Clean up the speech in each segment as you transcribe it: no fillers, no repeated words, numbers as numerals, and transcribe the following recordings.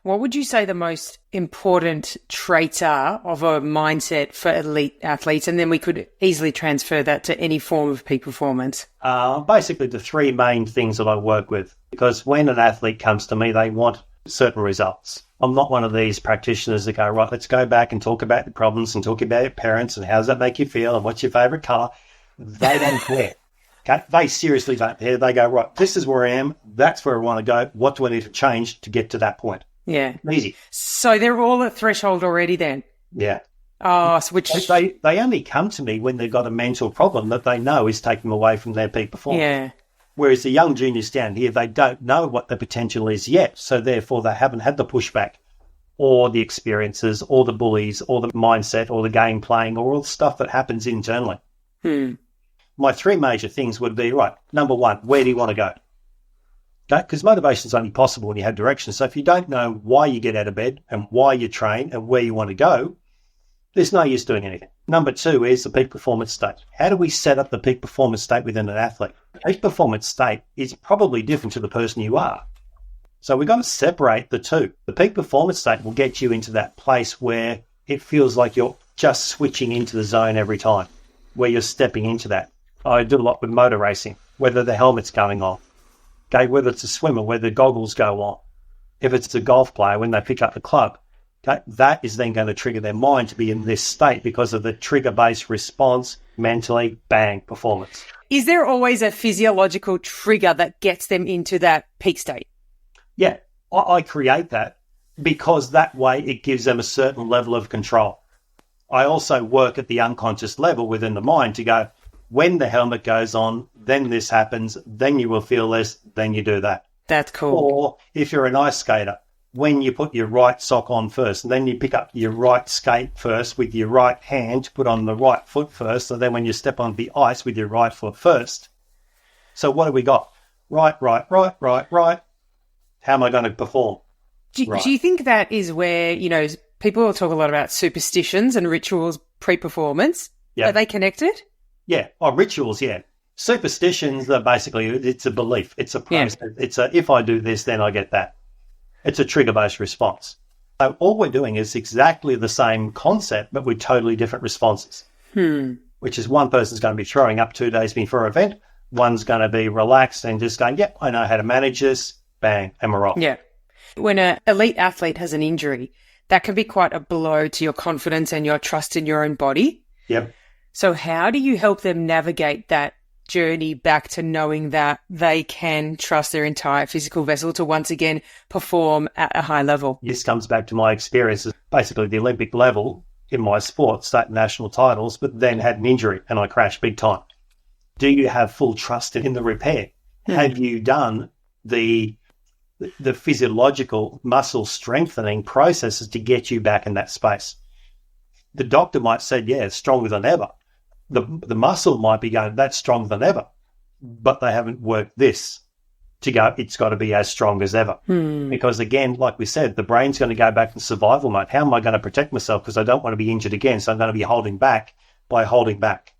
What would you say the most important traits are of a mindset for elite athletes? And then we could easily transfer that to any form of peak performance. Basically, the three main things that I work with, because when an athlete comes to me, they want certain results. I'm not one of these practitioners that go, right, let's go back and talk about the problems and talk about your parents and how does that make you feel and what's your favourite colour. They don't care. Okay? They seriously don't care. They go, right, this is where I am. That's where I want to go. What do I need to change to get to that point? Yeah. Easy. So they're all at threshold already then? Yeah. Oh, so which... They only come to me when they've got a mental problem that they know is taking them away from their peak performance. Yeah. Whereas the young juniors down here, they don't know what the potential is yet. So therefore, they haven't had the pushback or the experiences or the bullies or the mindset or the game playing or all the stuff that happens internally. My three major things would be, right, number one, where do you want to go? Okay, because motivation is only possible when you have direction. So if you don't know why you get out of bed and why you train and where you want to go, there's no use doing anything. Number two is the peak performance state. How do we set up the peak performance state within an athlete? Peak performance state is probably different to the person you are. So we've got to separate the two. The peak performance state will get you into that place where it feels like you're just switching into the zone every time, where you're stepping into that. I do a lot with motor racing, whether the helmet's going on. Okay, whether it's a swimmer, where the goggles go on. If it's a golf player, when they pick up the club, okay, that is then going to trigger their mind to be in this state because of the trigger-based response, mentally, bang, performance. Is there always a physiological trigger that gets them into that peak state? Yeah, I create that because that way it gives them a certain level of control. I also work at the unconscious level within the mind to go, when the helmet goes on, then this happens, then you will feel this, then you do that. That's cool. Or if you're an ice skater, when you put your right sock on first, and then you pick up your right skate first with your right hand to put on the right foot first, and then when you step on the ice with your right foot first. So what have we got? Right. How am I going to perform? Do you think that is where, people will talk a lot about superstitions and rituals pre-performance? Yeah. Are they connected? Yeah. Oh, rituals, yeah. Superstitions are basically, it's a belief. It's a process. Yeah. It's a, if I do this, then I get that. It's a trigger-based response. So all we're doing is exactly the same concept, but with totally different responses. Which is one person's going to be throwing up 2 days before an event. One's going to be relaxed and just going, yep, I know how to manage this. Bang, and we're off. Yeah. When an elite athlete has an injury, that can be quite a blow to your confidence and your trust in your own body. Yep. So how do you help them navigate that journey back to knowing that they can trust their entire physical vessel to once again perform at a high level? This comes back to my experiences, basically the Olympic level in my sport, state national titles, but then had an injury and I crashed big time. Do you have full trust in the repair? Have you done the physiological muscle strengthening processes to get you back in that space? The doctor might say, yeah, it's stronger than ever. The muscle might be going, that's stronger than ever, but they haven't worked this to go, it's got to be as strong as ever. Because again, like we said, the brain's going to go back in survival mode. How am I going to protect myself? Because I don't want to be injured again. So I'm going to be holding back by holding back.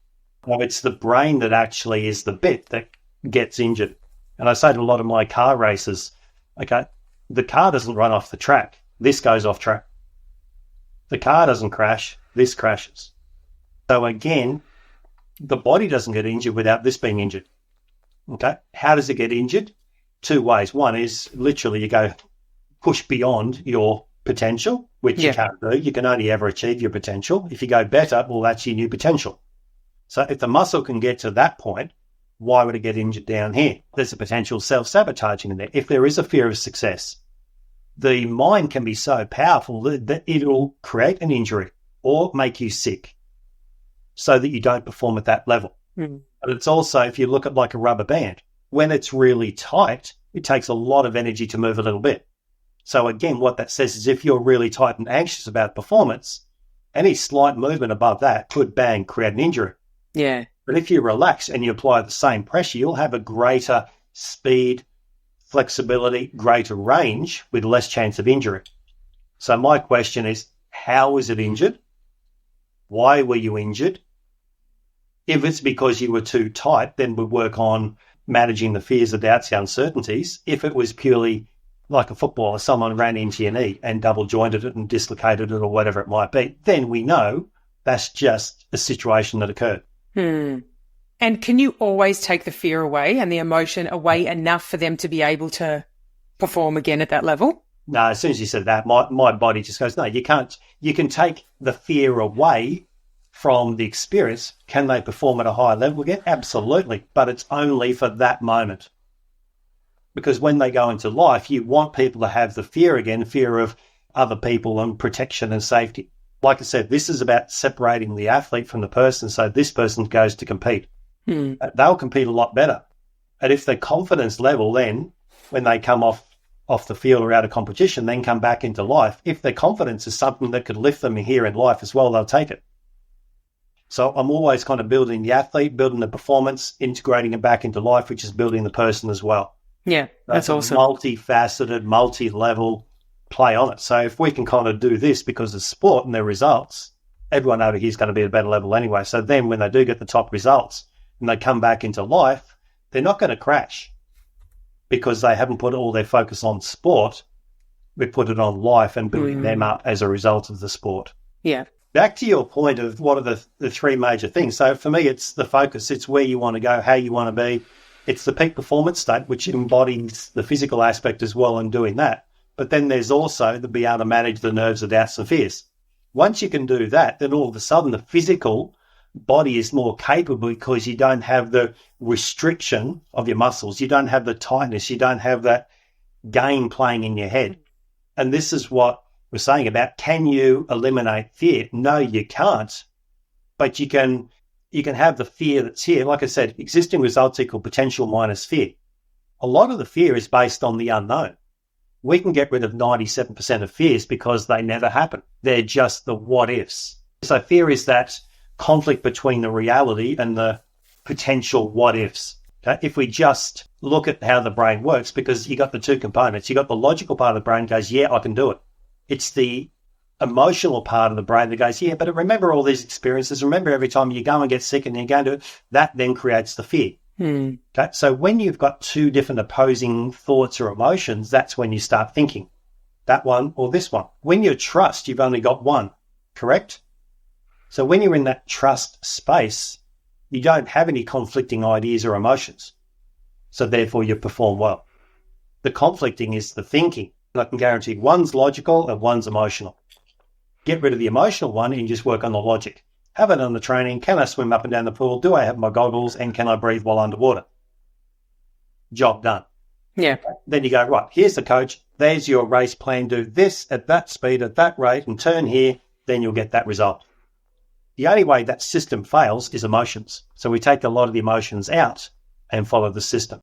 Well, it's the brain that actually is the bit that gets injured. And I say to a lot of my car races, okay, the car doesn't run off the track. This goes off track. The car doesn't crash. This crashes. So again, the body doesn't get injured without this being injured. Okay. How does it get injured? Two ways. One is literally you go push beyond your potential, which you can't do. You can only ever achieve your potential. If you go better, well, that's your new potential. So if the muscle can get to that point, why would it get injured down here? There's a potential self-sabotaging in there. If there is a fear of success, the mind can be so powerful that it'll create an injury or make you sick so that you don't perform at that level. But it's also, if you look at like a rubber band, when it's really tight, it takes a lot of energy to move a little bit. So again, what that says is if you're really tight and anxious about performance, any slight movement above that could bang, create an injury. Yeah. But if you relax and you apply the same pressure, you'll have a greater speed, flexibility, greater range with less chance of injury. So my question is, how is it injured? Why were you injured? If it's because you were too tight, then we work on managing the fears, the doubts, the uncertainties. If it was purely like a footballer, someone ran into your knee and double jointed it and dislocated it or whatever it might be, then we know that's just a situation that occurred. And can you always take the fear away and the emotion away enough for them to be able to perform again at that level? No, as soon as you said that, my body just goes, no, you can't. You can take the fear away from the experience. Can they perform at a higher level again? Absolutely. But it's only for that moment. Because when they go into life, you want people to have the fear again, fear of other people and protection and safety. Like I said, this is about separating the athlete from the person, so this person goes to compete. They'll compete a lot better. And if their confidence level then, when they come off the field or out of competition, then come back into life, if their confidence is something that could lift them here in life as well, they'll take it. So I'm always kind of building the athlete, building the performance, integrating it back into life, which is building the person as well. Yeah, that's awesome. Multifaceted, multi-level play on it. So if we can kind of do this because of sport and their results, everyone over here is going to be at a better level anyway. So then when they do get the top results and they come back into life, they're not going to crash because they haven't put all their focus on sport. We put it on life and building them up as a result of the sport. Yeah. Back to your point of what are the three major things. So for me, it's the focus. It's where you want to go, how you want to be. It's the peak performance state, which embodies the physical aspect as well in doing that. But then there's also the be able to manage the nerves, the doubts and fears. Once you can do that, then all of a sudden the physical body is more capable because you don't have the restriction of your muscles. You don't have the tightness. You don't have that game playing in your head. And this is what we're saying about, can you eliminate fear? No, you can't. But you can have the fear that's here. Like I said, existing results equal potential minus fear. A lot of the fear is based on the unknown. We can get rid of 97% of fears because they never happen. They're just the what ifs. So fear is that conflict between the reality and the potential what ifs. Okay? If we just look at how the brain works, because you got the two components, you got the logical part of the brain goes, yeah, I can do it. It's the emotional part of the brain that goes, yeah, but remember all these experiences. Remember every time you go and get sick and you're going to it, that then creates the fear. Okay, so when you've got two different opposing thoughts or emotions, that's when you start thinking that one or this one. When you trust, you've only got one, correct? So when you're in that trust space, you don't have any conflicting ideas or emotions. So therefore you perform well. The conflicting is the thinking. And I can guarantee one's logical and one's emotional. Get rid of the emotional one and you just work on the logic. Have it on the training. Can I swim up and down the pool? Do I have my goggles? And can I breathe while underwater? Job done. Yeah. Then you go, right, here's the coach. There's your race plan. Do this at that speed, at that rate, and turn here. Then you'll get that result. The only way that system fails is emotions. So we take a lot of the emotions out and follow the system.